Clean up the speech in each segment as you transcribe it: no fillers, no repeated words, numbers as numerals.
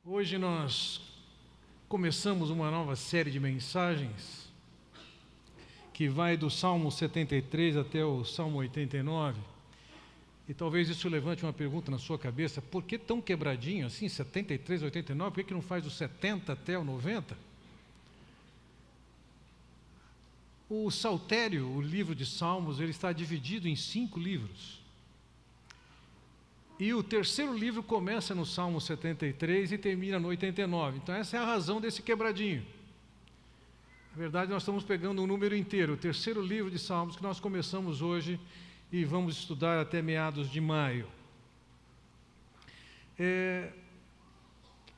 Hoje nós começamos uma nova série de mensagens que vai do Salmo 73 até o Salmo 89. E talvez isso levante uma pergunta na sua cabeça: por que tão quebradinho assim, 73 a 89? Por que não faz do 70 até o 90? O Saltério, o livro de Salmos, ele está dividido em 5 livros. E o terceiro livro começa no Salmo 73 e termina no 89. Então essa é a razão desse quebradinho. Na verdade, nós estamos pegando um número inteiro, o terceiro livro de Salmos, que nós começamos hoje e vamos estudar até meados de maio.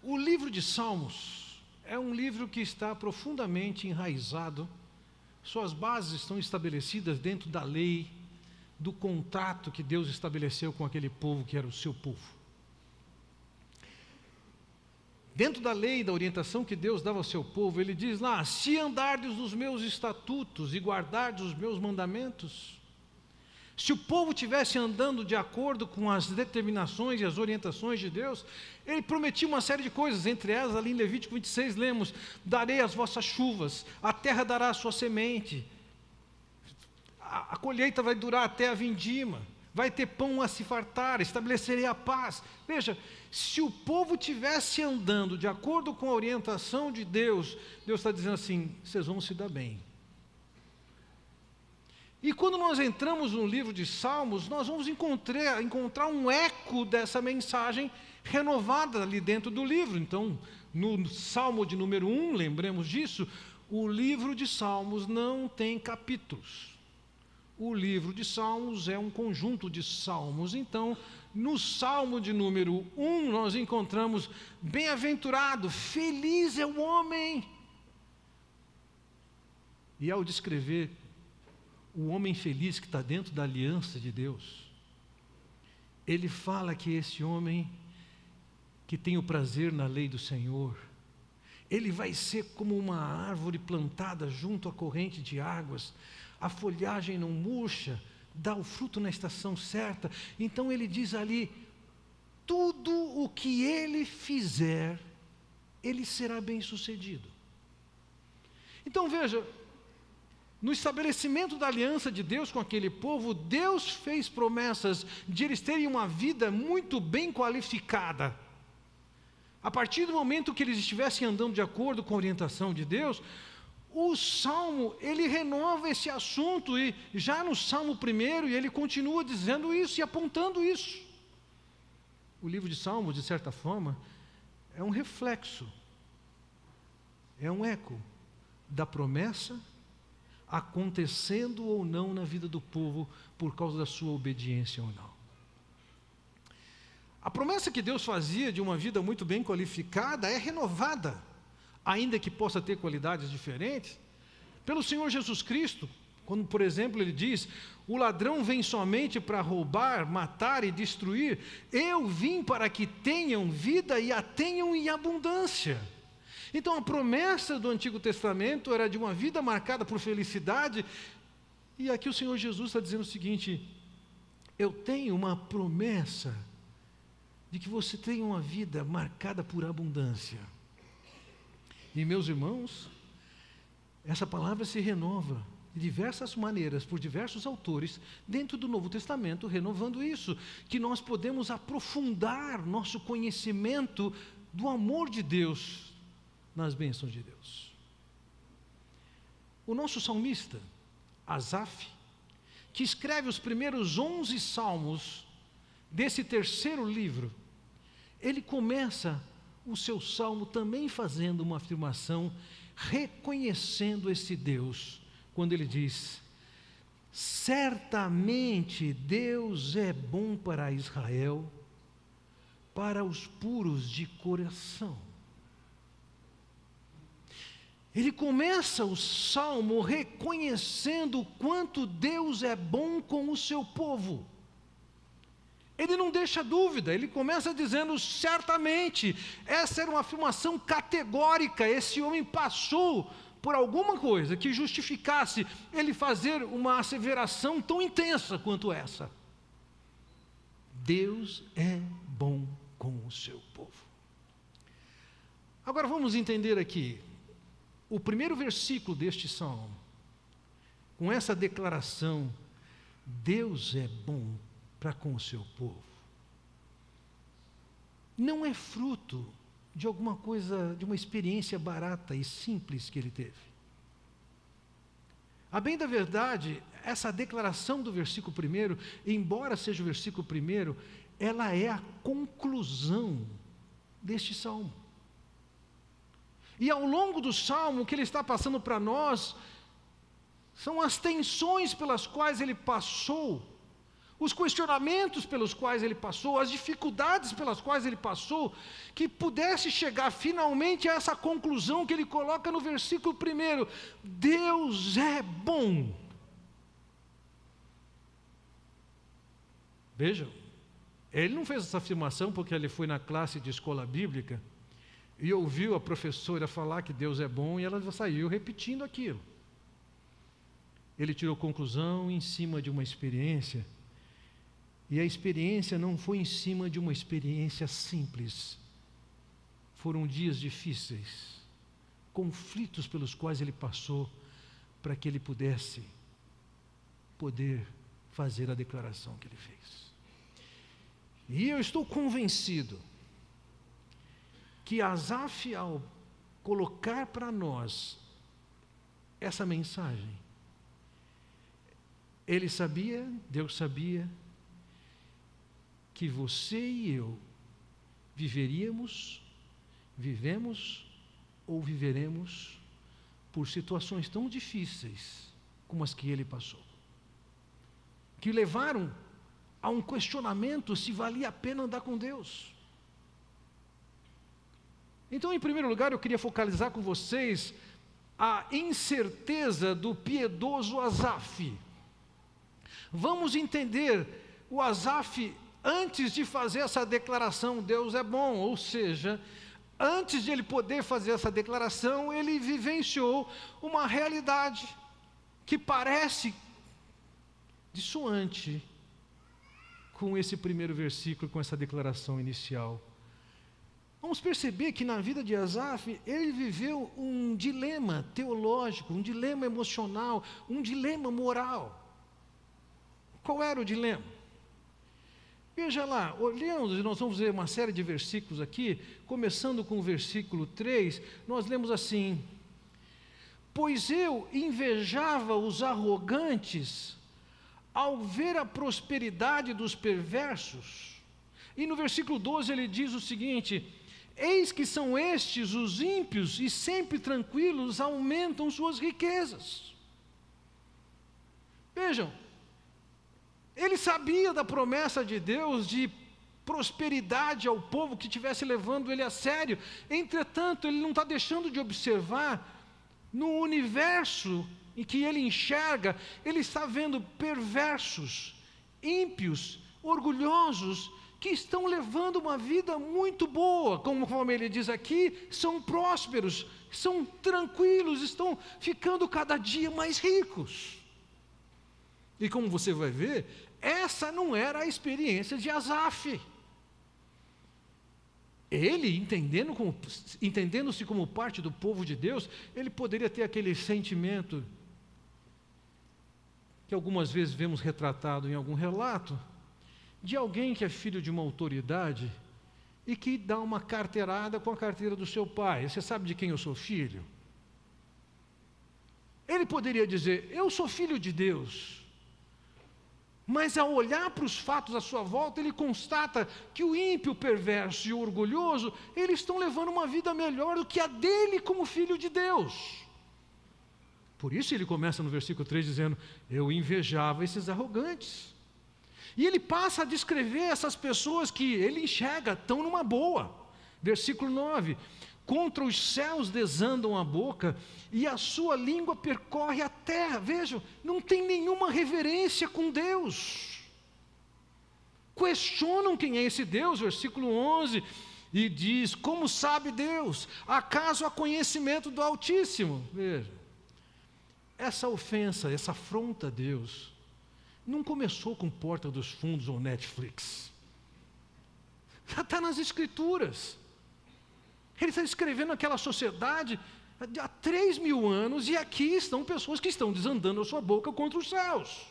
O livro de Salmos é um livro que está profundamente enraizado, suas bases estão estabelecidas dentro da lei, do contrato que Deus estabeleceu com aquele povo que era o seu povo. Dentro da lei, da orientação que Deus dava ao seu povo, Ele diz lá: se andardes nos meus estatutos e guardardes os meus mandamentos. Se o povo estivesse andando de acordo com as determinações e as orientações de Deus, Ele prometia uma série de coisas, entre elas ali em Levítico 26 lemos: darei as vossas chuvas, a terra dará a sua semente, a colheita vai durar até a vindima, vai ter pão a se fartar, estabelecerei a paz. Veja, se o povo estivesse andando de acordo com a orientação de Deus, Deus está dizendo assim: vocês vão se dar bem. E quando nós entramos no livro de Salmos, nós vamos encontrar um eco dessa mensagem renovada ali dentro do livro. Então, no Salmo de número 1, lembremos disso, o livro de Salmos não tem capítulos. O livro de Salmos é um conjunto de salmos. Então, no Salmo de número 1, nós encontramos: bem-aventurado, feliz é o homem. E ao descrever o homem feliz que está dentro da aliança de Deus, ele fala que esse homem que tem o prazer na lei do Senhor, ele vai ser como uma árvore plantada junto à corrente de águas, a folhagem não murcha, dá o fruto na estação certa. Então ele diz ali: tudo o que ele fizer, ele será bem sucedido. Então veja, no estabelecimento da aliança de Deus com aquele povo, Deus fez promessas de eles terem uma vida muito bem qualificada. A partir do momento que eles estivessem andando de acordo com a orientação de Deus, o Salmo, ele renova esse assunto, e já no Salmo 1, ele continua dizendo isso e apontando isso. O livro de Salmos, de certa forma, é um reflexo, é um eco da promessa acontecendo ou não na vida do povo por causa da sua obediência ou não. A promessa que Deus fazia de uma vida muito bem qualificada é renovada, ainda que possa ter qualidades diferentes, pelo Senhor Jesus Cristo, quando, por exemplo, Ele diz: o ladrão vem somente para roubar, matar e destruir, eu vim para que tenham vida e a tenham em abundância. Então a promessa do Antigo Testamento era de uma vida marcada por felicidade, e aqui o Senhor Jesus está dizendo o seguinte: eu tenho uma promessa de que você tenha uma vida marcada por abundância. E meus irmãos, essa palavra se renova de diversas maneiras, por diversos autores, dentro do Novo Testamento, renovando isso, que nós podemos aprofundar nosso conhecimento do amor de Deus nas bênçãos de Deus. O nosso salmista, Asaf, que escreve os primeiros 11 salmos desse terceiro livro, ele começa o seu salmo também fazendo uma afirmação, reconhecendo esse Deus, quando ele diz: certamente Deus é bom para Israel, para os puros de coração. Ele começa o salmo reconhecendo o quanto Deus é bom com o seu povo. Ele não deixa dúvida, ele começa dizendo: certamente. Essa era uma afirmação categórica. Esse homem passou por alguma coisa que justificasse ele fazer uma asseveração tão intensa quanto essa. Deus é bom com o seu povo. Agora vamos entender aqui, o primeiro versículo deste salmo, com essa declaração: Deus é bom para com o seu povo. Não é fruto de alguma coisa, de uma experiência barata e simples que ele teve. A bem da verdade, essa declaração do versículo 1, embora seja o versículo 1, ela é a conclusão deste salmo. E ao longo do salmo, o que ele está passando para nós são as tensões pelas quais ele passou, os questionamentos pelos quais ele passou, as dificuldades pelas quais ele passou, que pudesse chegar finalmente a essa conclusão que ele coloca no versículo 1: Deus é bom. Vejam, ele não fez essa afirmação porque ele foi na classe de escola bíblica e ouviu a professora falar que Deus é bom e ela saiu repetindo aquilo. Ele tirou conclusão em cima de uma experiência, e a experiência não foi em cima de uma experiência simples. Foram dias difíceis, conflitos pelos quais ele passou, para que ele pudesse fazer a declaração que ele fez. E eu estou convencido que Asaf, ao colocar para nós essa mensagem, ele sabia, Deus sabia, que você e eu vivemos ou viveremos por situações tão difíceis como as que ele passou, que levaram a um questionamento se valia a pena andar com Deus. Então, em primeiro lugar, eu queria focalizar com vocês a incerteza do piedoso Asaf. Vamos entender o Asaf antes de fazer essa declaração: Deus é bom, ou seja, antes de ele poder fazer essa declaração, ele vivenciou uma realidade que parece dissoante com esse primeiro versículo, com essa declaração inicial. Vamos perceber que na vida de Asaf, ele viveu um dilema teológico, um dilema emocional, um dilema moral. Qual era o dilema? Veja lá, olhamos, e nós vamos ver uma série de versículos aqui, começando com o versículo 3, nós lemos assim: pois eu invejava os arrogantes ao ver a prosperidade dos perversos. E no versículo 12 ele diz o seguinte: eis que são estes os ímpios, e sempre tranquilos aumentam suas riquezas. Vejam, ele sabia da promessa de Deus de prosperidade ao povo que estivesse levando ele a sério. Entretanto, ele não está deixando de observar, no universo em que ele enxerga, ele está vendo perversos, ímpios, orgulhosos, que estão levando uma vida muito boa, como ele diz aqui, são prósperos, são tranquilos, estão ficando cada dia mais ricos. E como você vai ver, essa não era a experiência de Asaf. Ele, entendendo-se como parte do povo de Deus, ele poderia ter aquele sentimento que algumas vezes vemos retratado em algum relato, de alguém que é filho de uma autoridade e que dá uma carteirada com a carteira do seu pai. Você sabe de quem eu sou filho? Ele poderia dizer: eu sou filho de Deus. Mas ao olhar para os fatos à sua volta, ele constata que o ímpio, o perverso e o orgulhoso, eles estão levando uma vida melhor do que a dele como filho de Deus. Por isso ele começa no versículo 3 dizendo: eu invejava esses arrogantes. E ele passa a descrever essas pessoas que ele enxerga estão numa boa. Versículo 9: contra os céus desandam a boca, e a sua língua percorre a terra. Vejam, não tem nenhuma reverência com Deus. Questionam quem é esse Deus, versículo 11, e diz: como sabe Deus? Acaso há conhecimento do Altíssimo? Veja, essa ofensa, essa afronta a Deus, não começou com Porta dos Fundos ou Netflix. Já está nas Escrituras. Ele está escrevendo aquela sociedade há 3.000 anos, e aqui estão pessoas que estão desandando a sua boca contra os céus.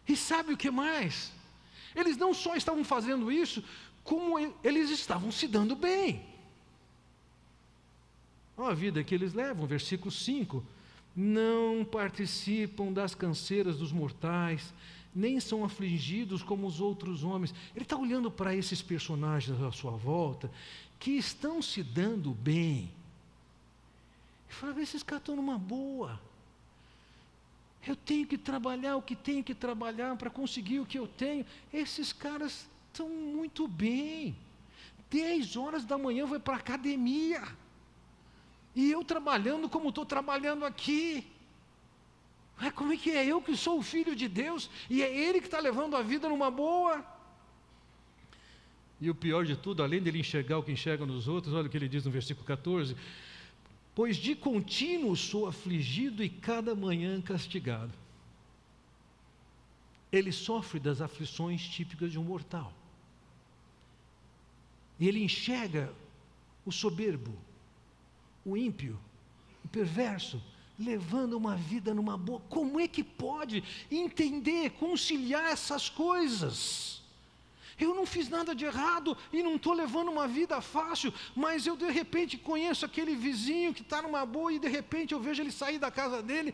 E sabe o que mais? Eles não só estavam fazendo isso, como eles estavam se dando bem. Olha a vida que eles levam, versículo 5. Não participam das canseiras dos mortais, nem são afligidos como os outros homens. Ele está olhando para esses personagens à sua volta, que estão se dando bem. Ele fala, esses caras estão numa boa. Eu tenho que trabalhar o que tenho que trabalhar para conseguir o que eu tenho. Esses caras estão muito bem. 10 horas da manhã vai para a academia. E eu trabalhando como estou trabalhando aqui. Como é que é? Eu que sou o filho de Deus, e é Ele que está levando a vida numa boa. E o pior de tudo, além dele enxergar o que enxerga nos outros, olha o que ele diz no versículo 14. Pois de contínuo sou afligido e cada manhã castigado. Ele sofre das aflições típicas de um mortal. E ele enxerga o soberbo, o ímpio, o perverso, levando uma vida numa boa. Como é que pode entender, conciliar essas coisas? Eu não fiz nada de errado e não estou levando uma vida fácil, mas eu de repente conheço aquele vizinho que está numa boa e de repente eu vejo ele sair da casa dele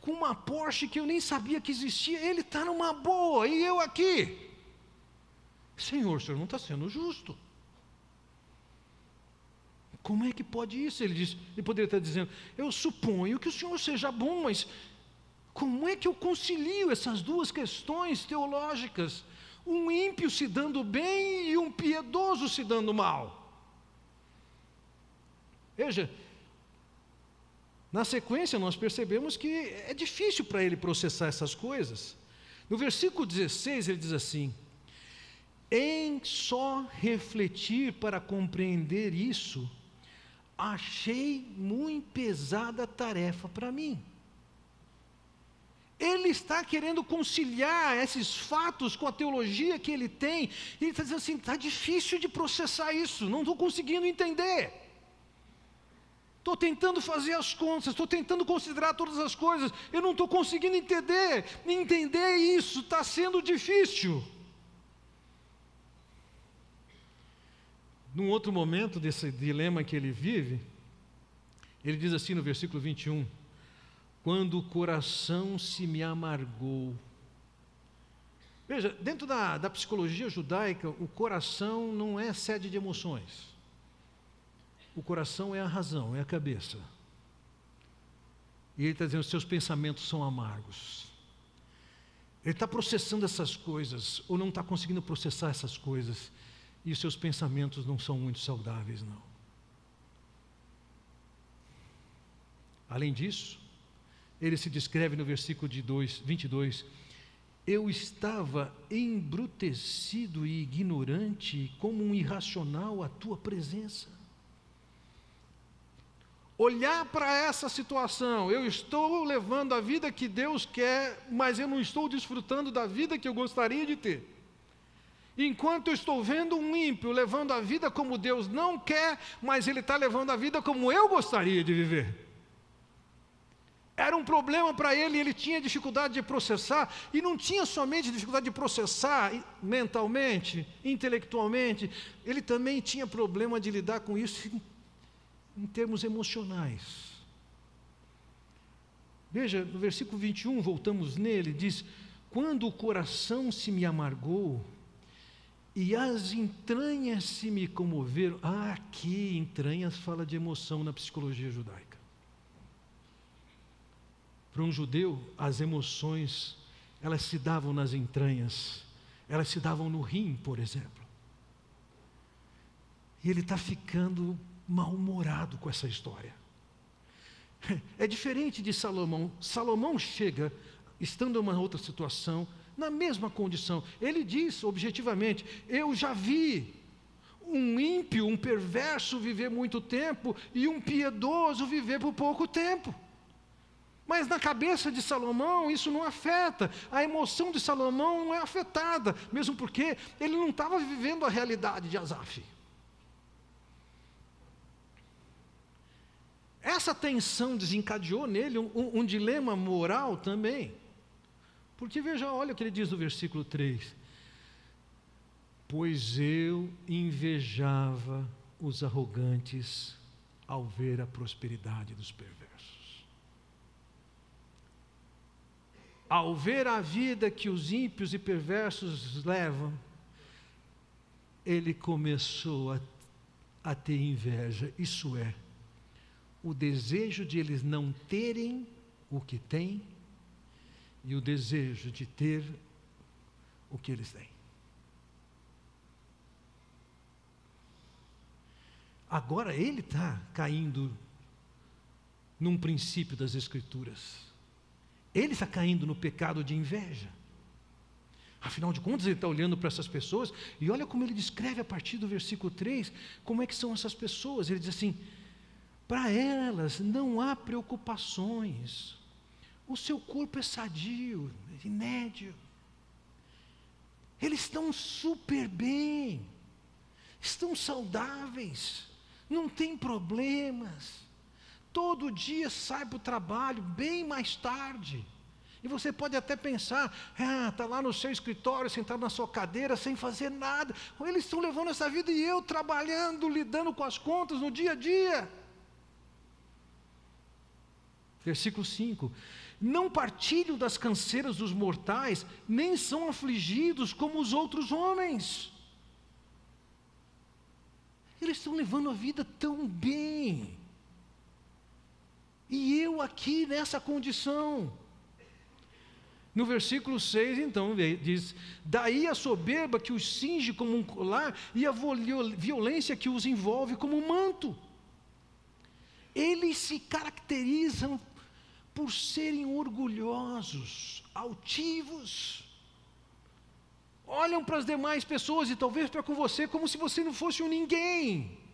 com uma Porsche que eu nem sabia que existia. Ele está numa boa e eu aqui. Senhor, o senhor não está sendo justo. Como é que pode isso? Ele poderia estar dizendo, eu suponho que o senhor seja bom, mas como é que eu concilio essas duas questões teológicas? Um ímpio se dando bem e um piedoso se dando mal. Veja, na sequência nós percebemos que é difícil para ele processar essas coisas. No versículo 16 ele diz assim, em só refletir para compreender isso, achei muito pesada a tarefa para mim. Ele está querendo conciliar esses fatos com a teologia que ele tem, e ele está dizendo assim, está difícil de processar isso, não estou conseguindo entender. Estou tentando fazer as contas, estou tentando considerar todas as coisas, eu não estou conseguindo entender isso, está sendo difícil. Num outro momento desse dilema que ele vive, ele diz assim no versículo 21, quando o coração se me amargou. Veja, dentro da psicologia judaica, o coração não é sede de emoções. O coração é a razão, é a cabeça. E ele está dizendo, os seus pensamentos são amargos. Ele está processando essas coisas, ou não está conseguindo processar essas coisas, e os seus pensamentos não são muito saudáveis, não. Além disso, ele se descreve no versículo 22, eu estava embrutecido e ignorante, como um irracional à tua presença. Olhar para essa situação, eu estou levando a vida que Deus quer, mas eu não estou desfrutando da vida que eu gostaria de ter. Enquanto eu estou vendo um ímpio levando a vida como Deus não quer, mas ele está levando a vida como eu gostaria de viver. Era um problema para ele, ele tinha dificuldade de processar, e não tinha somente dificuldade de processar mentalmente, intelectualmente, ele também tinha problema de lidar com isso em termos emocionais. Veja, no versículo 21, voltamos nele, diz, quando o coração se me amargou, e as entranhas se me comoveram. Aqui, entranhas fala de emoção na psicologia judaica. Para um judeu, as emoções, elas se davam nas entranhas, elas se davam no rim, por exemplo. E ele está ficando mal-humorado com essa história. É diferente de Salomão. Salomão chega, estando em uma outra situação, na mesma condição. Ele diz objetivamente, eu já vi um ímpio, um perverso viver muito tempo, e um piedoso viver por pouco tempo. Mas na cabeça de Salomão isso não afeta, a emoção de Salomão não é afetada, mesmo porque ele não estava vivendo a realidade de Asaf. essa tensão desencadeou nele um dilema moral também. Porque veja, olha o que ele diz no versículo 3. Pois eu invejava os arrogantes ao ver a prosperidade dos perversos. Ao ver a vida que os ímpios e perversos levam, ele começou a ter inveja, isso é, o desejo de eles não terem o que têm e o desejo de ter o que eles têm. Agora ele está caindo num princípio das Escrituras. Ele está caindo no pecado de inveja. Afinal de contas, ele está olhando para essas pessoas, e olha como ele descreve a partir do versículo 3, como é que são essas pessoas. Ele diz assim, para elas não há preocupações, o seu corpo é sadio, inédio, eles estão super bem, estão saudáveis, não tem problemas, todo dia sai para o trabalho bem mais tarde. E você pode até pensar, está lá no seu escritório, sentado na sua cadeira, sem fazer nada. Eles estão levando essa vida e eu trabalhando, lidando com as contas no dia a dia. Versículo 5. Não partilham das canseiras dos mortais, nem são afligidos como os outros homens. Eles estão levando a vida tão bem. E eu aqui nessa condição. No versículo 6, então, diz, daí a soberba que os cinge como um colar e a violência que os envolve como um manto. Eles se caracterizam por serem orgulhosos, altivos. Olham para as demais pessoas e talvez para com você como se você não fosse um ninguém.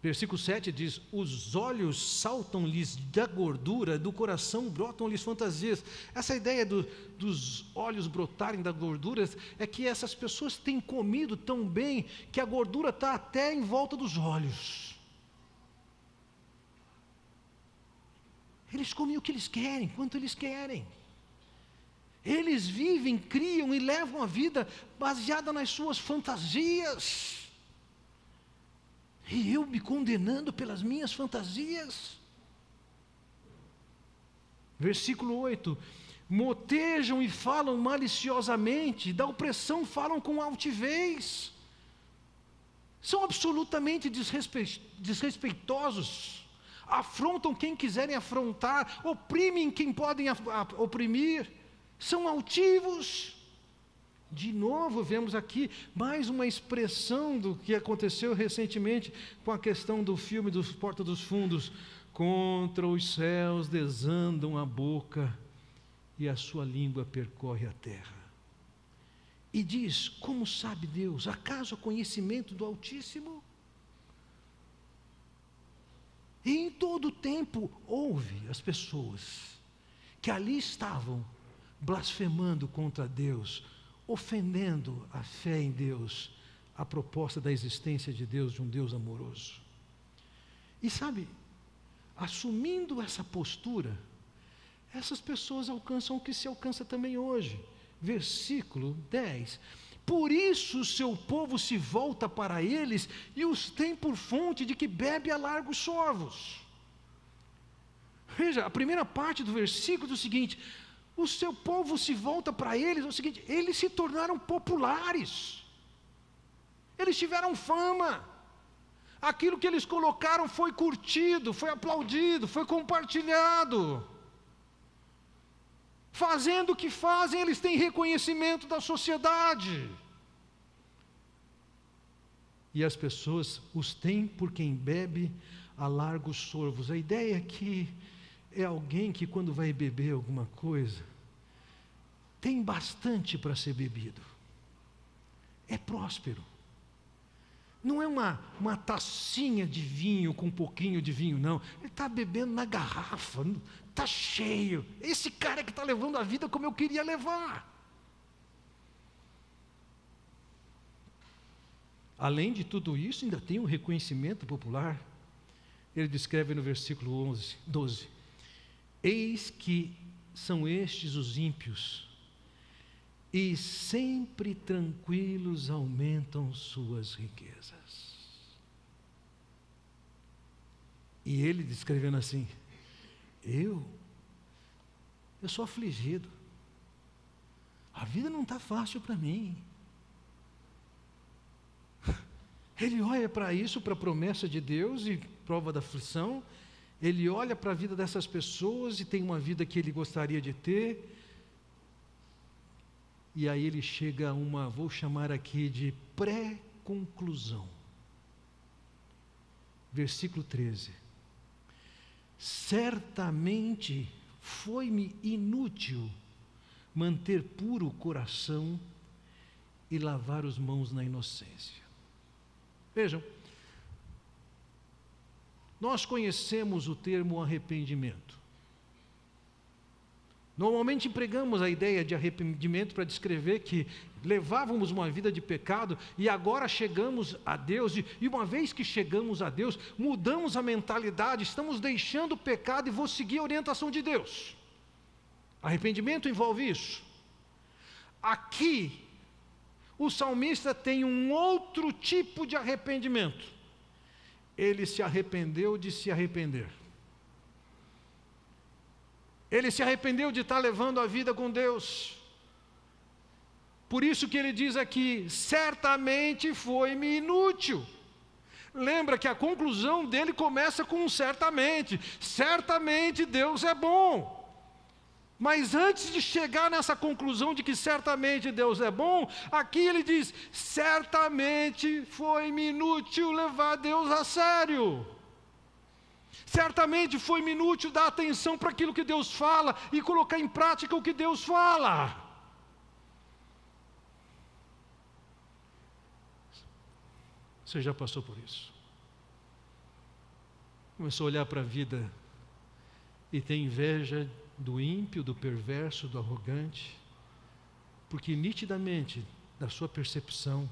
Versículo 7 diz, os olhos saltam-lhes da gordura, do coração brotam-lhes fantasias. Essa ideia dos olhos brotarem da gordura é que essas pessoas têm comido tão bem que a gordura está até em volta dos olhos. Eles comem o que eles querem, quanto eles querem. Eles vivem, criam e levam a vida baseada nas suas fantasias. E eu me condenando pelas minhas fantasias. Versículo 8. Motejam e falam maliciosamente, da opressão falam com altivez. São absolutamente desrespeitosos. Afrontam quem quiserem afrontar, oprimem quem podem oprimir. São altivos. De novo, vemos aqui mais uma expressão do que aconteceu recentemente com a questão do filme dos Porta dos Fundos. Contra os céus desandam a boca e a sua língua percorre a terra. E diz, como sabe Deus? Acaso há conhecimento do Altíssimo? E em todo o tempo houve as pessoas que ali estavam blasfemando contra Deus, ofendendo a fé em Deus, a proposta da existência de Deus, de um Deus amoroso. E sabe, assumindo essa postura, essas pessoas alcançam o que se alcança também hoje. Versículo 10. Por isso o seu povo se volta para eles e os tem por fonte de que bebe a largos sorvos. Veja, a primeira parte do versículo diz o seguinte: o seu povo se volta para eles, é o seguinte, eles se tornaram populares, eles tiveram fama, aquilo que eles colocaram foi curtido, foi aplaudido, foi compartilhado, fazendo o que fazem, eles têm reconhecimento da sociedade, e as pessoas os têm por quem bebe a largos sorvos. A ideia aqui é alguém que quando vai beber alguma coisa, tem bastante para ser bebido. É próspero. Não é uma tacinha de vinho com um pouquinho de vinho, não. Ele está bebendo na garrafa, está cheio. Esse cara que está levando a vida como eu queria levar. além de tudo isso, ainda tem um reconhecimento popular. Ele descreve no versículo 12: eis que são estes os ímpios, e sempre tranquilos aumentam suas riquezas. E ele descrevendo assim: eu sou afligido, a vida não está fácil para mim. Ele olha para isso, para a promessa de Deus e prova da aflição. Ele olha para a vida dessas pessoas e tem uma vida que ele gostaria de ter. E aí ele chega a uma, vou chamar aqui de pré-conclusão. Versículo 13. Certamente foi-me inútil manter puro o coração e lavar as mãos na inocência. Vejam, nós conhecemos o termo arrependimento. Normalmente empregamos a ideia de arrependimento para descrever que levávamos uma vida de pecado e agora chegamos a Deus, e uma vez que chegamos a Deus, mudamos a mentalidade, estamos deixando o pecado e vou seguir a orientação de Deus. Arrependimento envolve isso. Aqui, o salmista tem um outro tipo de arrependimento. Ele se arrependeu de se arrepender. Ele se arrependeu de estar levando a vida com Deus. Por isso que ele diz aqui: certamente foi-me inútil. Lembra que a conclusão dele começa com um certamente. Certamente Deus é bom. Mas antes de chegar nessa conclusão de que certamente Deus é bom, aqui ele diz: certamente foi-me inútil levar Deus a sério. Certamente foi-me inútil dar atenção para aquilo que Deus fala e colocar em prática o que Deus fala. Você já passou por isso? Começou a olhar para a vida e tem inveja do ímpio, do perverso, do arrogante, porque nitidamente, da sua percepção,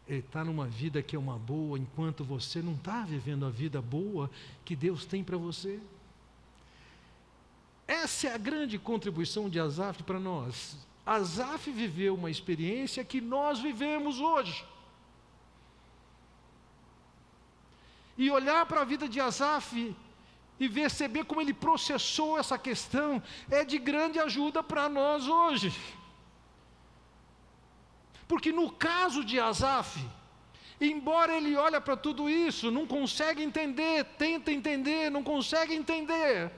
ele está numa vida que é uma boa, enquanto você não está vivendo a vida boa que Deus tem para você. Essa é a grande contribuição de Asaf para nós. Asaf viveu uma experiência que nós vivemos hoje. E olhar para a vida de Asaf e perceber como ele processou essa questão é de grande ajuda para nós hoje. Porque no caso de Asaf, embora ele olhe para tudo isso, não consegue entender, tenta entender, não consegue entender,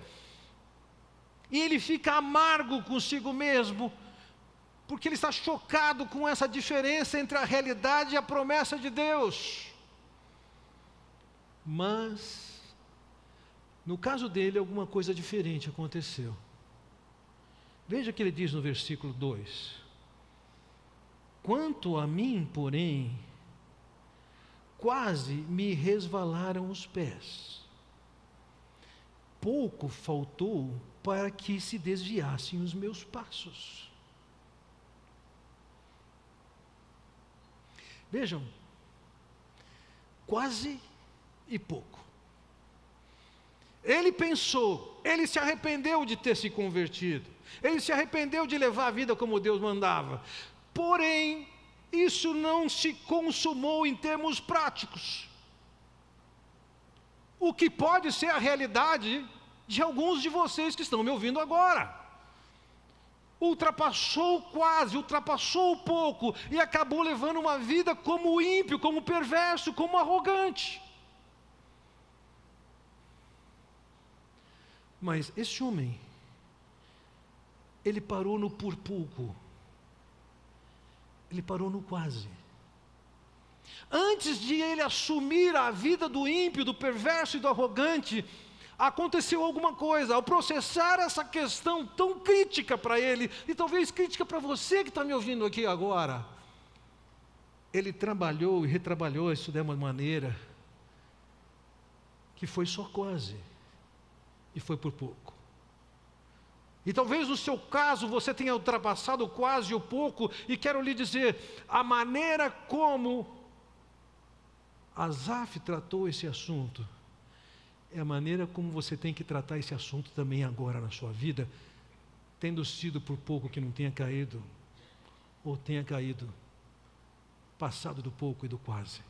e ele fica amargo consigo mesmo, porque ele está chocado com essa diferença entre a realidade e a promessa de Deus. Mas, no caso dele, alguma coisa diferente aconteceu. Veja o que ele diz no versículo 2. Quanto a mim, porém, quase me resvalaram os pés. Pouco faltou para que se desviassem os meus passos. Vejam, quase e pouco. Ele pensou, ele se arrependeu de ter se convertido, ele se arrependeu de levar a vida como Deus mandava. Porém, isso não se consumou em termos práticos. O que pode ser a realidade de alguns de vocês que estão me ouvindo agora. Ultrapassou quase, ultrapassou pouco e acabou levando uma vida como ímpio, como perverso, como arrogante. Mas esse homem, ele parou no por pouco. Ele parou no quase. Antes de ele assumir a vida do ímpio, do perverso e do arrogante, aconteceu alguma coisa. Ao processar essa questão tão crítica para ele, e talvez crítica para você que está me ouvindo aqui agora, ele trabalhou e retrabalhou isso de uma maneira que foi só quase, e foi por pouco. E talvez no seu caso você tenha ultrapassado quase o pouco, e quero lhe dizer, a maneira como Asaf tratou esse assunto. É a maneira como você tem que tratar esse assunto também agora na sua vida, tendo sido por pouco que não tenha caído, ou tenha caído, passado do pouco e do quase.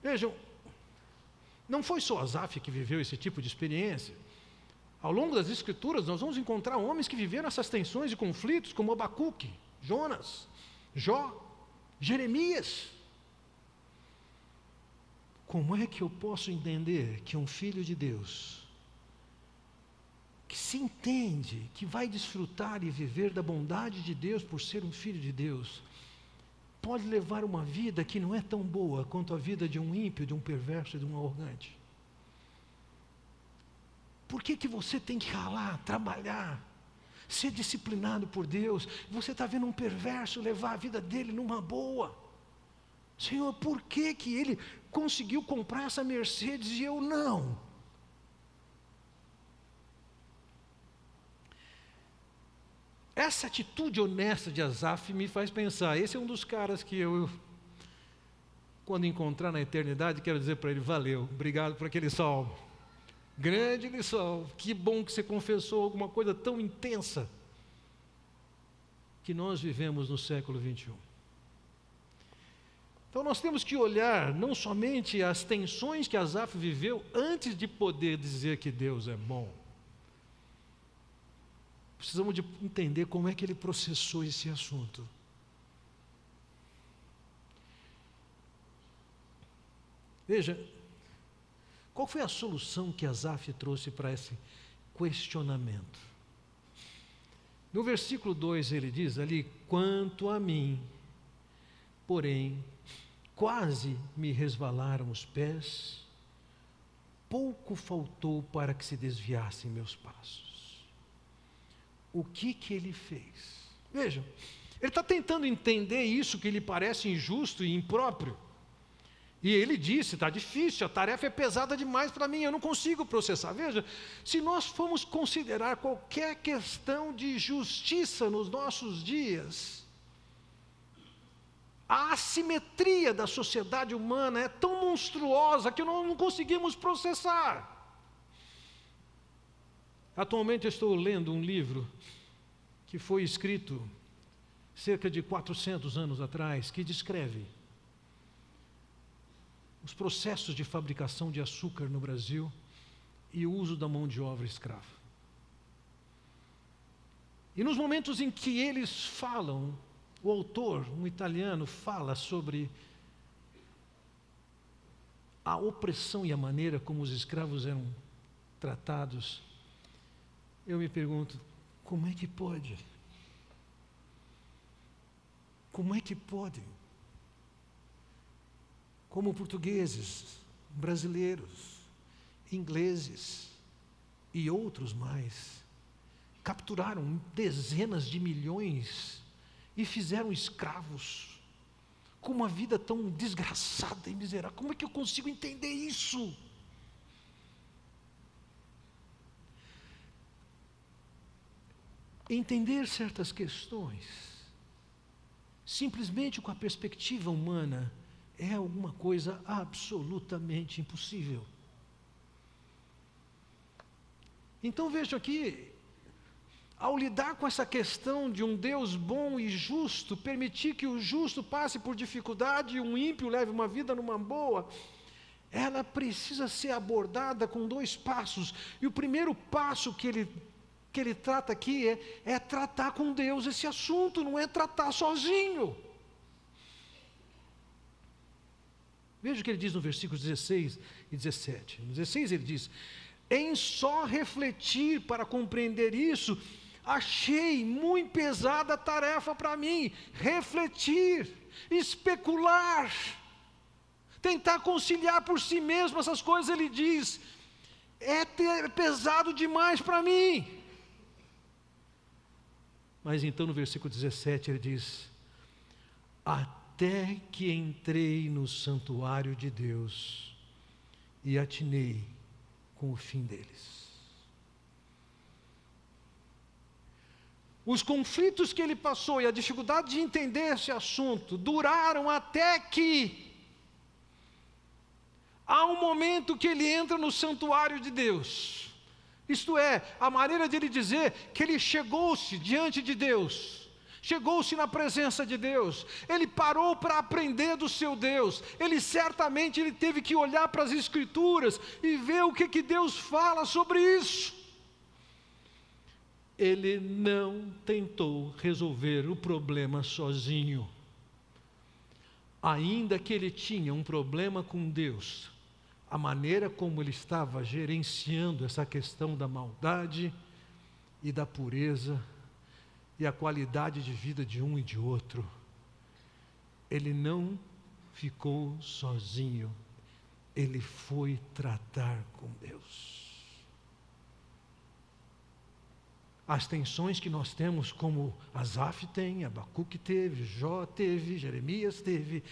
Vejam, não foi só Asaf que viveu esse tipo de experiência. Ao longo das Escrituras, nós vamos encontrar homens que viveram essas tensões e conflitos, como Abacuque, Jonas, Jó, Jeremias. Como é que eu posso entender que um filho de Deus, que se entende, que vai desfrutar e viver da bondade de Deus por ser um filho de Deus, pode levar uma vida que não é tão boa quanto a vida de um ímpio, de um perverso e de um arrogante? Por que que você tem que ralar, trabalhar, ser disciplinado por Deus? Você está vendo um perverso levar a vida dele numa boa. Senhor, por que que ele conseguiu comprar essa Mercedes e eu não? Essa atitude honesta de Asaf me faz pensar, esse é um dos caras que eu, quando encontrar na eternidade, quero dizer para ele, valeu, obrigado por aquele salmo. Grande lição, que bom que você confessou alguma coisa tão intensa que nós vivemos no século 21. Então nós temos que olhar não somente as tensões que Asaf viveu antes de poder dizer que Deus é bom. Precisamos de entender como é que ele processou esse assunto. Veja, qual foi a solução que Asaf trouxe para esse questionamento? No versículo 2 ele diz ali, quanto a mim, porém, quase me resvalaram os pés, pouco faltou para que se desviassem meus passos. O que ele fez? Vejam, ele está tentando entender isso que lhe parece injusto e impróprio. E ele disse, está difícil, a tarefa é pesada demais para mim, eu não consigo processar. Veja, se nós formos considerar qualquer questão de justiça nos nossos dias, a assimetria da sociedade humana é tão monstruosa que nós não conseguimos processar. Atualmente eu estou lendo um livro que foi escrito cerca de 400 anos atrás, que descreve os processos de fabricação de açúcar no Brasil e o uso da mão de obra escrava. E nos momentos em que eles falam, o autor, um italiano, fala sobre a opressão e a maneira como os escravos eram tratados, eu me pergunto, como é que pode? Como é que podem? Como portugueses, brasileiros, ingleses e outros mais, capturaram dezenas de milhões e fizeram escravos com uma vida tão desgraçada e miserável. Como é que eu consigo entender isso? Entender certas questões, simplesmente com a perspectiva humana, é alguma coisa absolutamente impossível. Então vejam aqui, ao lidar com essa questão de um Deus bom e justo, permitir que o justo passe por dificuldade e um ímpio leve uma vida numa boa, ela precisa ser abordada com 2 passos. E o primeiro passo que ele trata aqui é tratar com Deus esse assunto, não é tratar sozinho. Veja o que ele diz no versículo 16 e 17. No 16 ele diz, em só refletir para compreender isso, achei muito pesada a tarefa para mim, refletir, especular, tentar conciliar por si mesmo essas coisas. Ele diz, é pesado demais para mim. Mas então no versículo 17 ele diz, até que entrei no santuário de Deus e atinei com o fim deles. Os conflitos que ele passou e a dificuldade de entender esse assunto duraram até que há um momento que ele entra no santuário de Deus. Isto é, a maneira de ele dizer que ele chegou-se diante de Deus, chegou-se na presença de Deus, ele parou para aprender do seu Deus, ele certamente teve que olhar para as Escrituras e ver o que Deus fala sobre isso. Ele não tentou resolver o problema sozinho. Ainda que ele tinha um problema com Deus, a maneira como ele estava gerenciando essa questão da maldade e da pureza e a qualidade de vida de um e de outro, ele não ficou sozinho, ele foi tratar com Deus. As tensões que nós temos, como Asaf tem, Abacuque teve, Jó teve, Jeremias teve,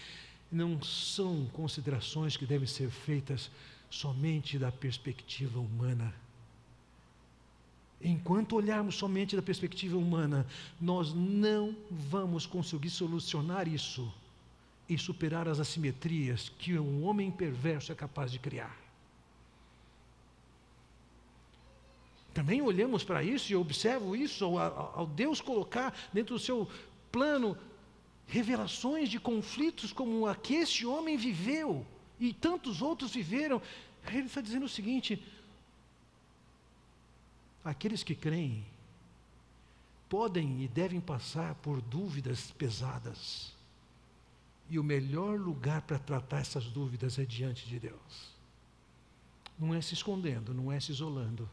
não são considerações que devem ser feitas somente da perspectiva humana. Enquanto olharmos somente da perspectiva humana, nós não vamos conseguir solucionar isso e superar as assimetrias que um homem perverso é capaz de criar. Também olhamos para isso e observo isso ao Deus colocar dentro do seu plano revelações de conflitos como a que esse homem viveu e tantos outros viveram. Ele está dizendo o seguinte: aqueles que creem podem e devem passar por dúvidas pesadas, e o melhor lugar para tratar essas dúvidas é diante de Deus. Não é se escondendo, não é se isolando,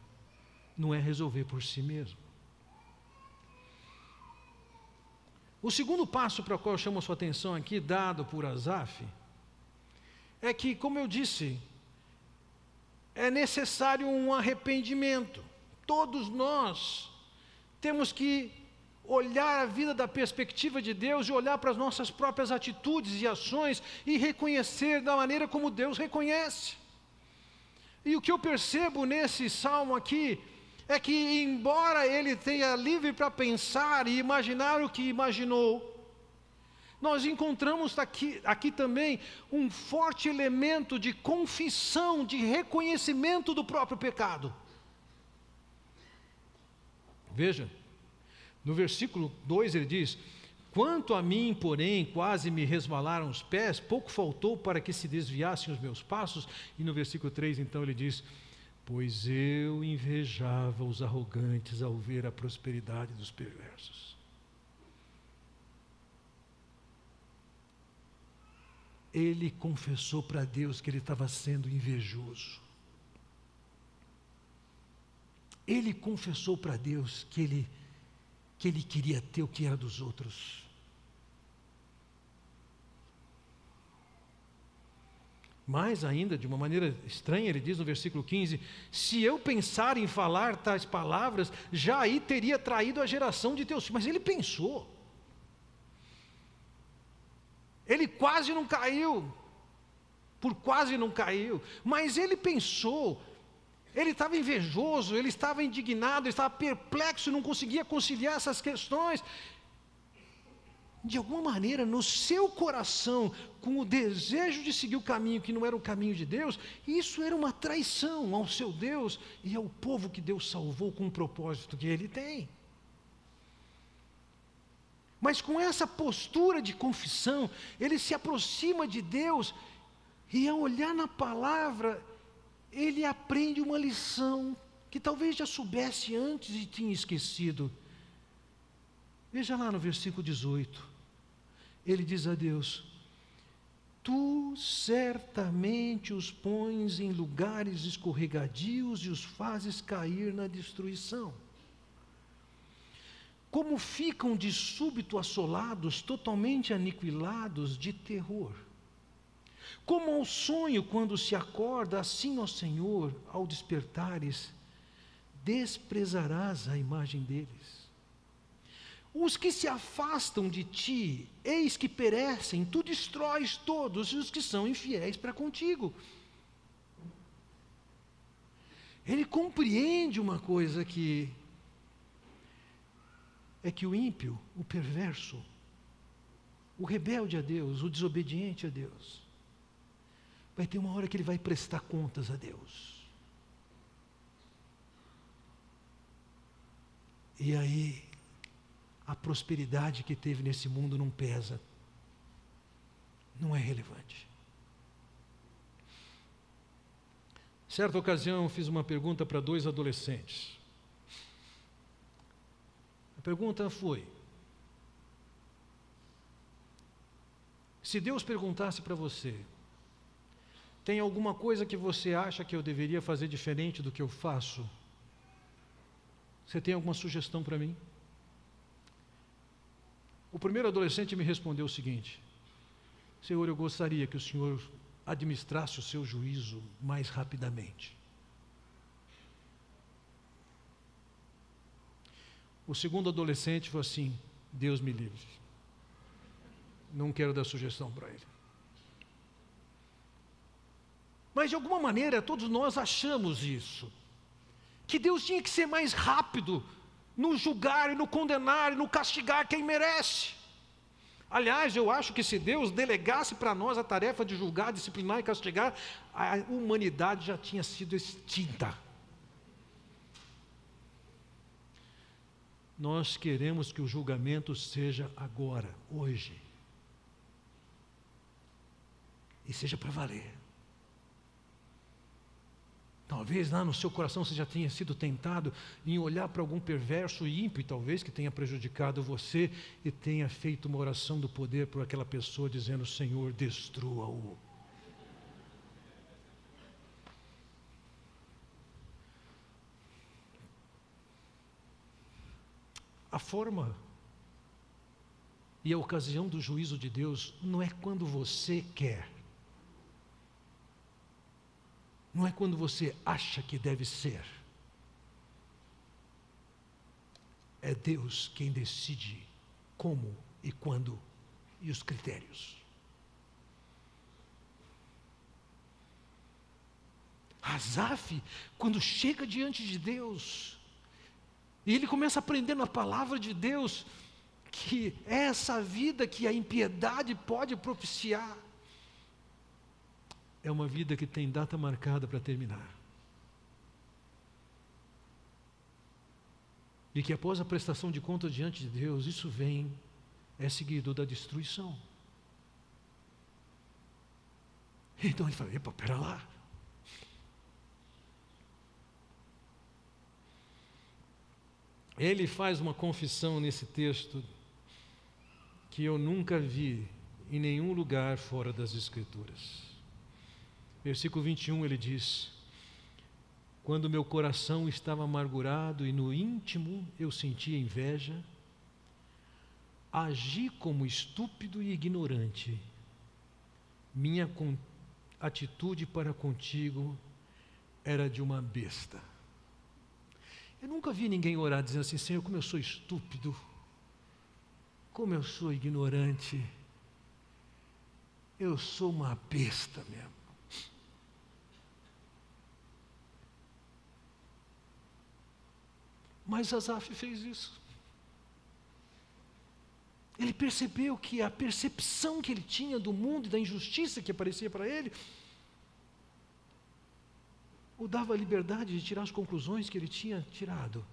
não é resolver por si mesmo. O segundo passo para o qual eu chamo a sua atenção aqui, dado por Asaf, é que, como eu disse, é necessário um arrependimento. Todos nós temos que olhar a vida da perspectiva de Deus e olhar para as nossas próprias atitudes e ações e reconhecer da maneira como Deus reconhece. E o que eu percebo nesse salmo aqui é que, embora ele tenha livre para pensar e imaginar o que imaginou, nós encontramos aqui também um forte elemento de confissão, de reconhecimento do próprio pecado. Veja, no versículo 2 ele diz: quanto a mim, porém, quase me resvalaram os pés, pouco faltou para que se desviassem os meus passos. E no versículo 3 então ele diz: pois eu invejava os arrogantes ao ver a prosperidade dos perversos. Ele confessou para Deus que ele estava sendo invejoso. Ele confessou para Deus que ele queria ter o que era dos outros. Mais ainda, de uma maneira estranha, ele diz no versículo 15: se eu pensar em falar tais palavras, já aí teria traído a geração de teus filhos. Mas ele pensou. Ele quase não caiu. Quase não caiu. Mas ele pensou. Ele estava invejoso, ele estava indignado, ele estava perplexo, não conseguia conciliar essas questões. De alguma maneira, no seu coração, com o desejo de seguir o caminho que não era o caminho de Deus, isso era uma traição ao seu Deus e ao povo que Deus salvou com o propósito que Ele tem. Mas com essa postura de confissão, ele se aproxima de Deus e, ao olhar na palavra, ele aprende uma lição que talvez já soubesse antes e tinha esquecido. Veja lá no versículo 18. Ele diz a Deus: tu certamente os pões em lugares escorregadios e os fazes cair na destruição. Como ficam de súbito assolados, totalmente aniquilados de terror. Como ao sonho quando se acorda, assim, ó Senhor, ao despertares, desprezarás a imagem deles. Os que se afastam de ti, eis que perecem, tu destróis todos os que são infiéis para contigo. Ele compreende uma coisa aqui. é que o ímpio, o perverso, o rebelde a Deus, o desobediente a Deus, vai ter uma hora que ele vai prestar contas a Deus. E aí, a prosperidade que teve nesse mundo não pesa, não é relevante. Certa ocasião, eu fiz uma pergunta para 2 adolescentes. A pergunta foi: se Deus perguntasse para você, tem alguma coisa que você acha que eu deveria fazer diferente do que eu faço? Você tem alguma sugestão para mim? O primeiro adolescente me respondeu o seguinte: Senhor, eu gostaria que o Senhor administrasse o seu juízo mais rapidamente. O segundo adolescente falou assim: Deus me livre. Não quero dar sugestão para ele. Mas de alguma maneira todos nós achamos isso, que Deus tinha que ser mais rápido no julgar e no condenar e no castigar quem merece. Aliás, eu acho que se Deus delegasse para nós a tarefa de julgar, disciplinar e castigar, a humanidade já tinha sido extinta. Nós queremos que o julgamento seja agora, hoje. E seja para valer. Talvez lá no seu coração você já tenha sido tentado em olhar para algum perverso e ímpio, talvez, que tenha prejudicado você, e tenha feito uma oração do poder por aquela pessoa, dizendo: Senhor, destrua-o. A forma e a ocasião do juízo de Deus não é quando você quer. Não é quando você acha que deve ser. É Deus quem decide como e quando e os critérios. Asaf, quando chega diante de Deus, e ele começa a aprender na palavra de Deus, que é essa vida que a impiedade pode propiciar, é uma vida que tem data marcada para terminar. E que após a prestação de contas diante de Deus, isso é seguido da destruição. Então ele fala: epa, pera lá. Ele faz uma confissão nesse texto que eu nunca vi em nenhum lugar fora das Escrituras. Versículo 21, ele diz: quando meu coração estava amargurado e no íntimo eu sentia inveja, agi como estúpido e ignorante. Minha atitude para contigo era de uma besta. Eu nunca vi ninguém orar dizendo assim: Senhor, como eu sou estúpido, como eu sou ignorante, eu sou uma besta mesmo. Mas Asaf fez isso. Ele percebeu que a percepção que ele tinha do mundo e da injustiça que aparecia para ele o dava a liberdade de tirar as conclusões que ele tinha tirado.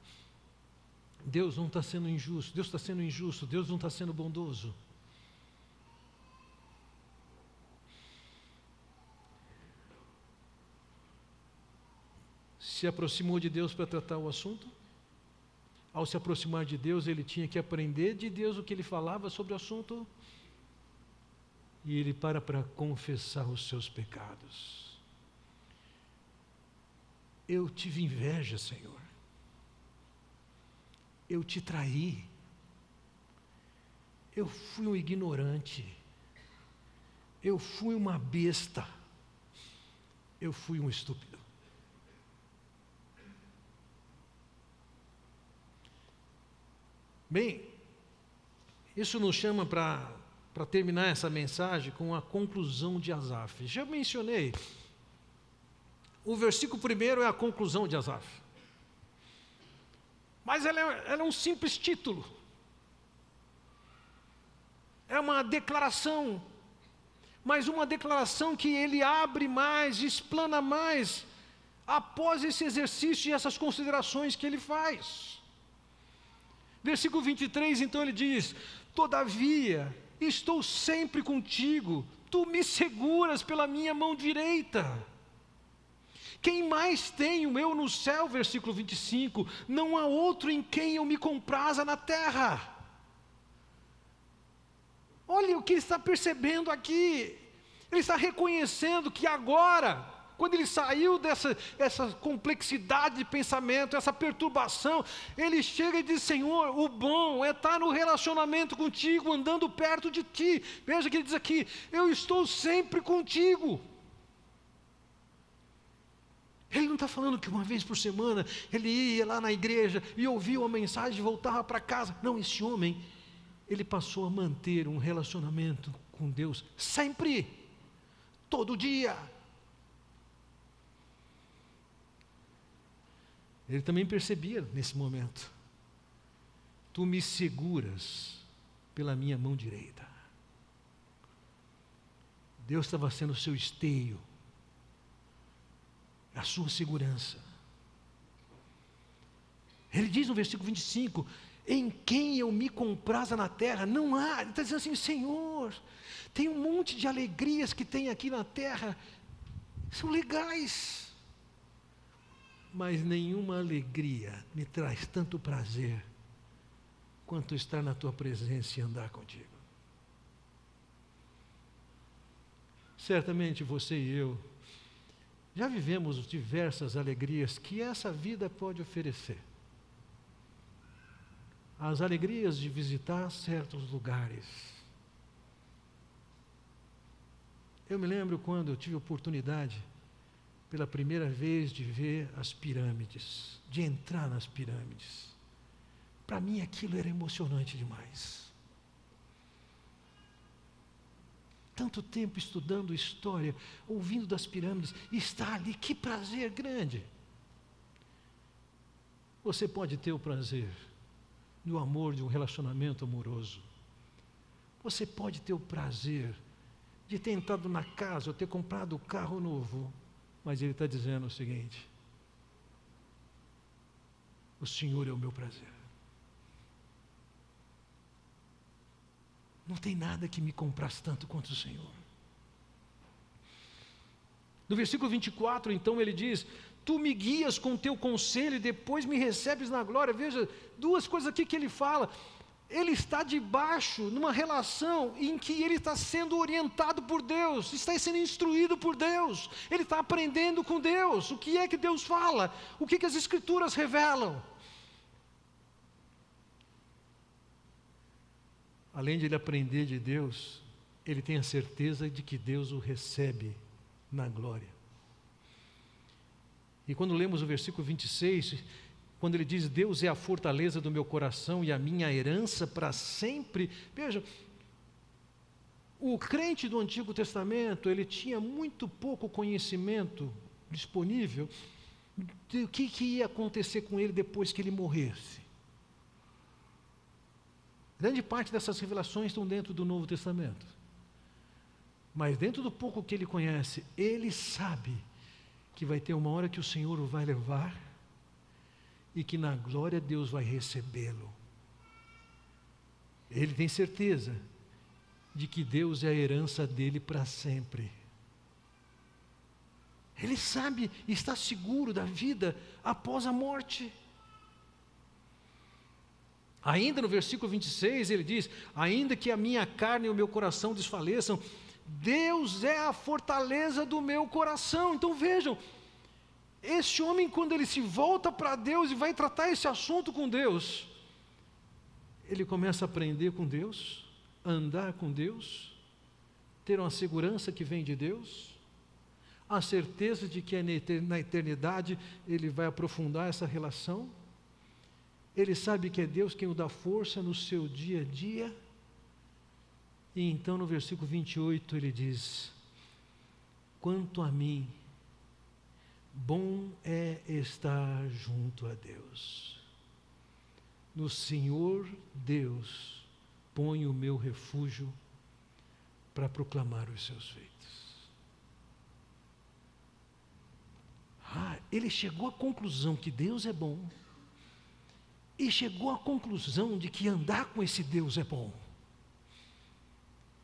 Deus não está sendo injusto, Deus está sendo injusto, Deus não está sendo bondoso. Se aproximou de Deus para tratar o assunto. Ao se aproximar de Deus, ele tinha que aprender de Deus o que ele falava sobre o assunto. E ele para confessar os seus pecados. Eu tive inveja, Senhor. Eu te traí. Eu fui um ignorante. Eu fui uma besta. Eu fui um estúpido. Bem, isso nos chama para terminar essa mensagem com a conclusão de Asaf. Já mencionei, o versículo primeiro é a conclusão de Asaf. Mas ela é um simples título. É uma declaração, mas uma declaração que ele abre mais, explana mais, após esse exercício e essas considerações que ele faz. Versículo 23, então ele diz: todavia, estou sempre contigo, tu me seguras pela minha mão direita. Quem mais tenho eu no céu? Versículo 25, não há outro em quem eu me compraza na terra. Olha o que ele está percebendo aqui. Ele está reconhecendo que agora, quando ele saiu essa complexidade de pensamento, essa perturbação, ele chega e diz: Senhor, o bom é estar no relacionamento contigo, andando perto de ti. Veja que ele diz aqui: eu estou sempre contigo. Ele não está falando que uma vez por semana ele ia lá na igreja e ouvia uma mensagem e voltava para casa. Não, esse homem, ele passou a manter um relacionamento com Deus sempre, todo dia. Ele também percebia nesse momento: tu me seguras pela minha mão direita. Deus estava sendo o seu esteio, a sua segurança. Ele diz no versículo 25: em quem eu me compraza na terra, não há. Ele está dizendo assim: Senhor, tem um monte de alegrias que tem aqui na terra, são legais, mas nenhuma alegria me traz tanto prazer quanto estar na tua presença e andar contigo. Certamente você e eu já vivemos diversas alegrias que essa vida pode oferecer. As alegrias de visitar certos lugares. Eu me lembro quando eu tive a oportunidade, pela primeira vez, de ver as pirâmides, de entrar nas pirâmides. Para mim aquilo era emocionante demais. Tanto tempo estudando história, ouvindo das pirâmides, e estar ali, que prazer grande. Você pode ter o prazer do amor de um relacionamento amoroso. Você pode ter o prazer de ter entrado na casa ou ter comprado um carro novo, mas ele está dizendo o seguinte: o Senhor é o meu prazer. Não tem nada que me comprasse tanto quanto o Senhor. No versículo 24, então, ele diz: tu me guias com teu conselho e depois me recebes na glória. Veja, duas coisas aqui que ele fala. Ele está debaixo, numa relação em que ele está sendo orientado por Deus, está sendo instruído por Deus, ele está aprendendo com Deus. O que é que Deus fala? O que as Escrituras revelam? Além de ele aprender de Deus, ele tem a certeza de que Deus o recebe na glória. E quando lemos o versículo 26, quando ele diz: Deus é a fortaleza do meu coração e a minha herança para sempre. Veja, o crente do Antigo Testamento, ele tinha muito pouco conhecimento disponível do que ia acontecer com ele depois que ele morresse. Grande parte dessas revelações estão dentro do Novo Testamento. Mas dentro do pouco que ele conhece, ele sabe que vai ter uma hora que o Senhor o vai levar e que na glória Deus vai recebê-lo. Ele tem certeza de que Deus é a herança dele para sempre. Ele sabe e está seguro da vida após a morte. Ainda no versículo 26 ele diz: ainda que a minha carne e o meu coração desfaleçam, Deus é a fortaleza do meu coração. Então vejam, esse homem, quando ele se volta para Deus e vai tratar esse assunto com Deus, ele começa a aprender com Deus, a andar com Deus, ter uma segurança que vem de Deus, a certeza de que na eternidade ele vai aprofundar essa relação. Ele sabe que é Deus quem o dá força no seu dia a dia. E então no versículo 28 ele diz: quanto a mim, bom é estar junto a Deus, no Senhor Deus, ponho o meu refúgio para proclamar os seus feitos. Ele chegou à conclusão que Deus é bom, e chegou à conclusão de que andar com esse Deus é bom.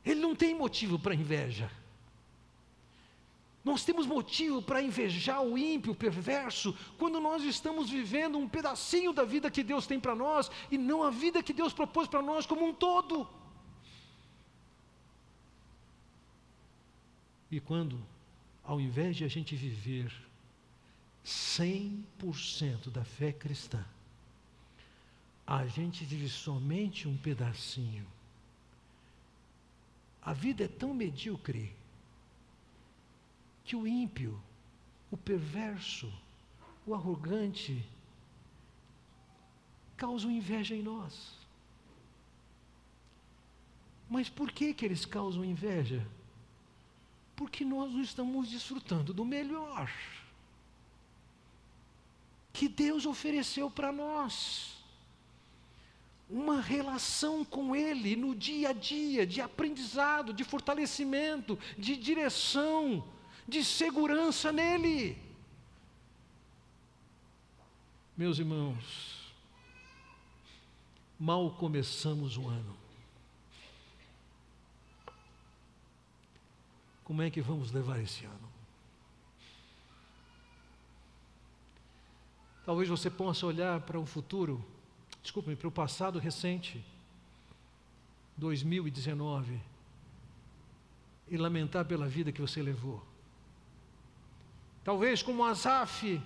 Ele não tem motivo para inveja. Nós temos motivo para invejar o ímpio, o perverso, quando nós estamos vivendo um pedacinho da vida que Deus tem para nós, e não a vida que Deus propôs para nós como um todo. E quando, ao invés de a gente viver 100% da fé cristã, a gente vive somente um pedacinho, a vida é tão medíocre que o ímpio, o perverso, o arrogante, causam inveja em nós. Mas por que eles causam inveja? Porque nós não estamos desfrutando do melhor que Deus ofereceu para nós. Uma relação com Ele no dia a dia, de aprendizado, de fortalecimento, de direção, de segurança nele. Meus irmãos, mal começamos o ano. Como é que vamos levar esse ano? Talvez você possa olhar para o futuro, para o passado recente, 2019, e lamentar pela vida que você levou. Talvez, como Asaf,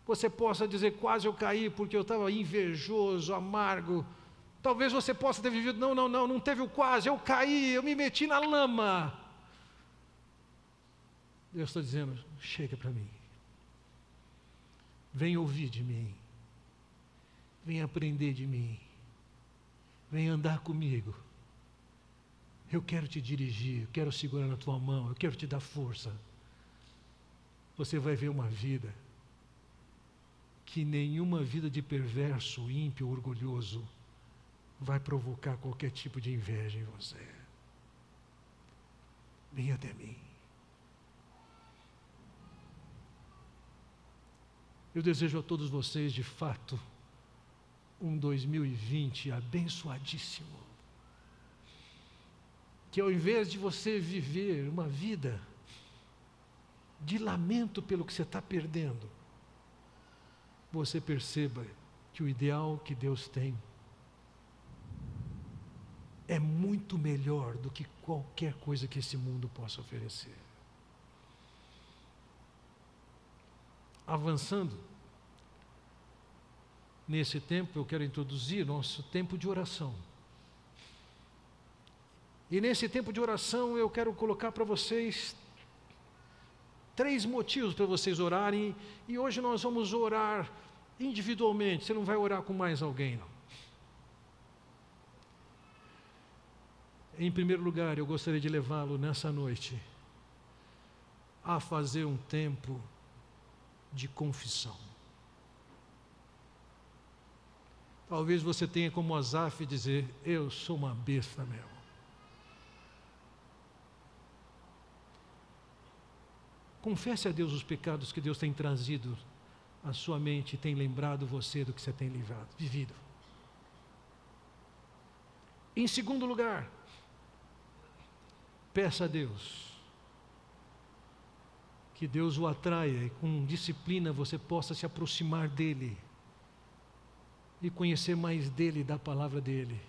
você possa dizer: quase eu caí porque eu estava invejoso, amargo. Talvez você possa ter vivido: não teve o quase, eu caí, eu me meti na lama. Deus está dizendo: chega para mim. Vem ouvir de mim. Vem aprender de mim. Vem andar comigo. Eu quero te dirigir, eu quero segurar na tua mão, eu quero te dar força. Você vai ver uma vida que nenhuma vida de perverso, ímpio, orgulhoso vai provocar qualquer tipo de inveja em você. Venha até mim. Eu desejo a todos vocês, de fato, um 2020 abençoadíssimo. Que ao invés de você viver uma vida de lamento pelo que você está perdendo, você perceba que o ideal que Deus tem é muito melhor do que qualquer coisa que esse mundo possa oferecer. Avançando, nesse tempo eu quero introduzir nosso tempo de oração. E nesse tempo de oração eu quero colocar para vocês 3 motivos para vocês orarem, e hoje nós vamos orar individualmente, você não vai orar com mais alguém, não. Em primeiro lugar, eu gostaria de levá-lo nessa noite a fazer um tempo de confissão. Talvez você tenha como Asaf dizer: eu sou uma besta mesmo. Confesse a Deus os pecados que Deus tem trazido à sua mente e tem lembrado você do que você tem vivido. Em segundo lugar, peça a Deus que Deus o atraia e com disciplina você possa se aproximar dEle e conhecer mais dEle e da palavra dEle.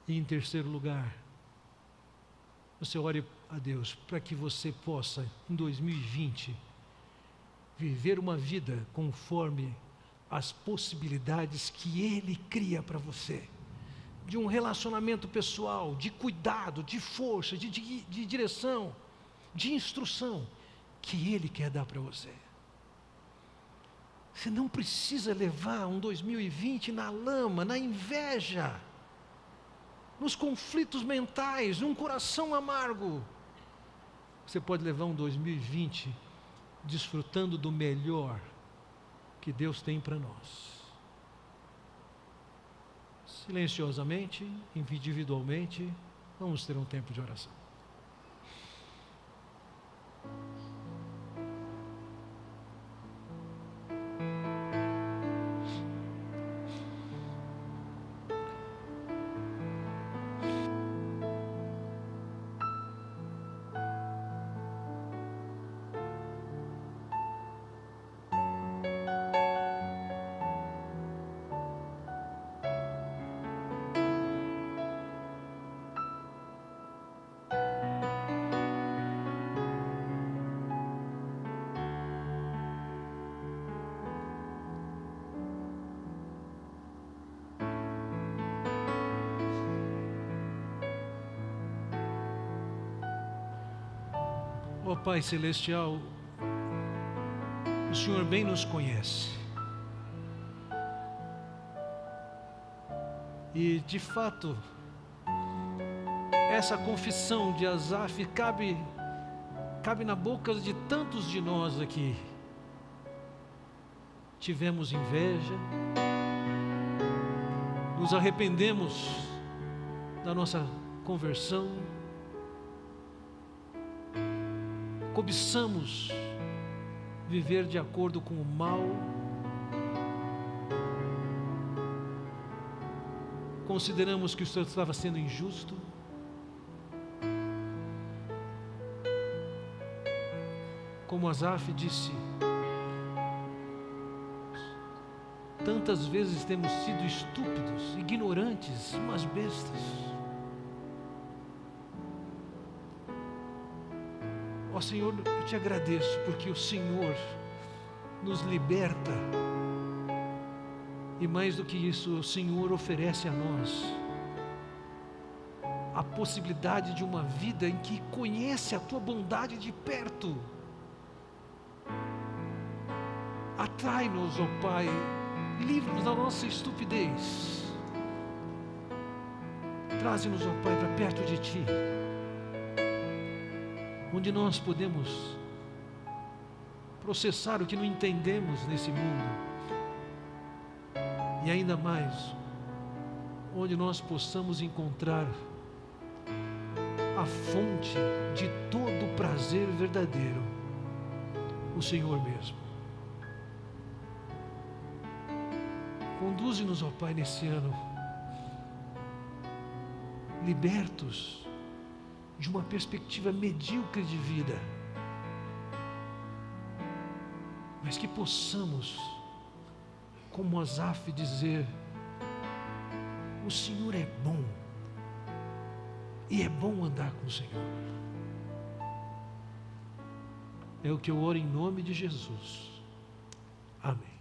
E em terceiro lugar, você ore a Deus para que você possa, em 2020, viver uma vida conforme as possibilidades que Ele cria para você, de um relacionamento pessoal, de cuidado, de força, de direção, de instrução, que Ele quer dar para você. Você não precisa levar um 2020 na lama, na inveja, nos conflitos mentais, num coração amargo. Você pode levar um 2020 desfrutando do melhor que Deus tem para nós. silenciosamente, individualmente, vamos ter um tempo de oração. Ó Pai Celestial, o Senhor bem nos conhece. E de fato, essa confissão de Asaf cabe na boca de tantos de nós aqui. Tivemos inveja, nos arrependemos da nossa conversão, cobiçamos viver de acordo com o mal, consideramos que o Senhor estava sendo injusto, como Asaf disse, tantas vezes temos sido estúpidos, ignorantes, umas bestas. Ó Senhor, eu te agradeço porque o Senhor nos liberta e mais do que isso, o Senhor oferece a nós a possibilidade de uma vida em que conhece a Tua bondade de perto. Atrai-nos, ó Pai, livra-nos da nossa estupidez, traze-nos, ó Pai, para perto de Ti, onde nós podemos processar o que não entendemos nesse mundo, e ainda mais, onde nós possamos encontrar a fonte de todo o prazer verdadeiro, o Senhor mesmo. Conduze-nos, ó Pai, nesse ano, libertos de uma perspectiva medíocre de vida, mas que possamos, como Asaf, dizer: o Senhor é bom, e é bom andar com o Senhor. É o que eu oro em nome de Jesus. Amém.